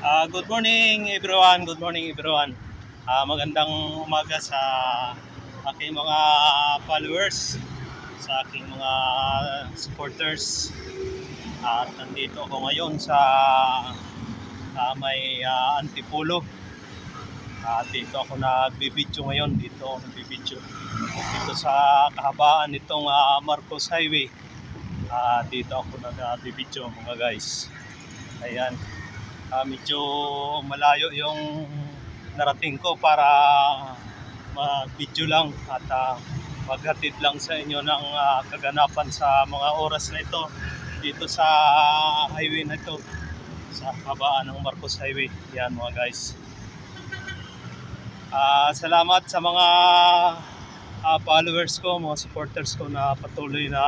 Good morning everyone. Good morning everyone. Magandang umaga sa aking mga followers, sa aking mga supporters. At nandito ako ngayon sa may Antipolo. Dito ako nagbibideo ngayon. Dito ako nagbibideo. Dito sa kahabaan nitong Marcos Highway. Dito ako nagbibideo mga guys. Ayan. Medyo malayo yung narating ko para mag-video lang at maghatid lang sa inyo ng kaganapan sa mga oras na ito dito sa highway na ito, sa kabaan ng Marcos Highway. Yan mga guys. Salamat sa mga followers ko, mga supporters ko na patuloy na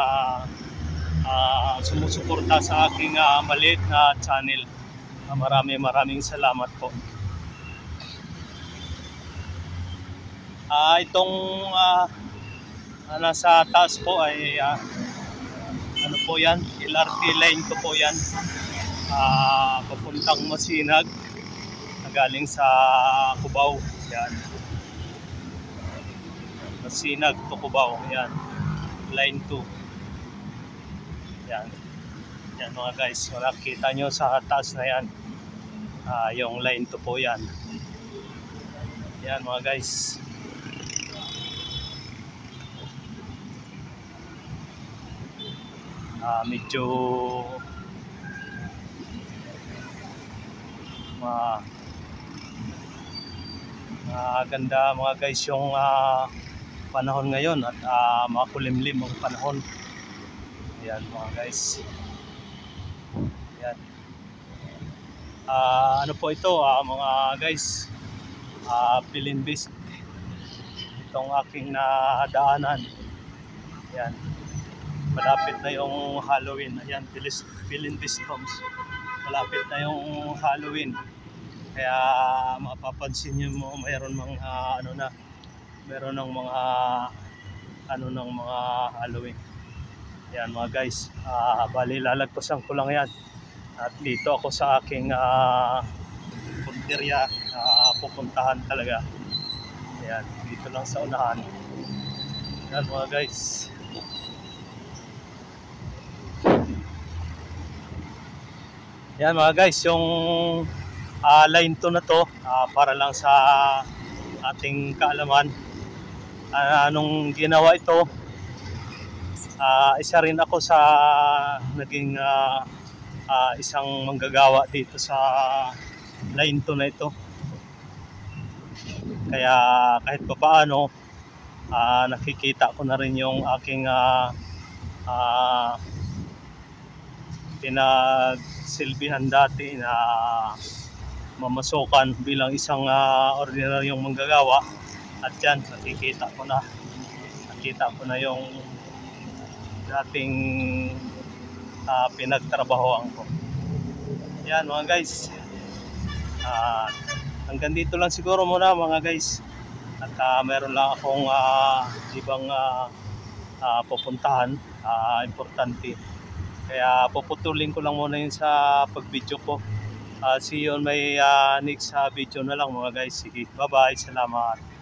sumusuporta sa aking maliit na channel. Maraming salamat po. Itong nasa taas po ay ano po yan, LRT line ko po yan, papuntang Masinag, galing sa Cubao. Yan, Masinag to Cubao. Yan, line 2. Yan. Yan mga guys, makikita nyo sa taas na yan, yung line 2 po yan. Yan mga guys. Medyo ganda mga guys yung panahon ngayon at makulimlim ang panahon. Yan mga guys. Yan. Ano po ito mga guys, Pilinbist itong aking nadaanan. Yan, malapit na yung Halloween. Ayan, Pilinbist Homes, malapit na yung Halloween, kaya mapapansin nyo mo mayroon mga meron ng mga ng mga Halloween. Yan mga guys, bali lalagpasan ko lang yan at dito ako sa aking punteriya pupuntahan talaga. Yan, dito lang sa unahan. Yan mga guys. Yan mga guys, yung line 2 na to, para lang sa ating kaalaman. Nung ginawa ito, isa rin ako sa naging isang manggagawa dito sa line 2 na ito. Kaya kahit pa paano, nakikita ko na rin yung aking pinagsilbihan dati na mamasukan bilang isang ordinaryong manggagawa. At yan, nakita ko na yung dating pinagtrabahoan ko. Yan mga guys, hanggang dito lang siguro muna mga guys. At meron lang akong ibang pupuntahan importante, kaya puputulin ko lang muna yun sa pag-video ko. See you on my next video na lang mga guys. Sige, bye bye, salamat.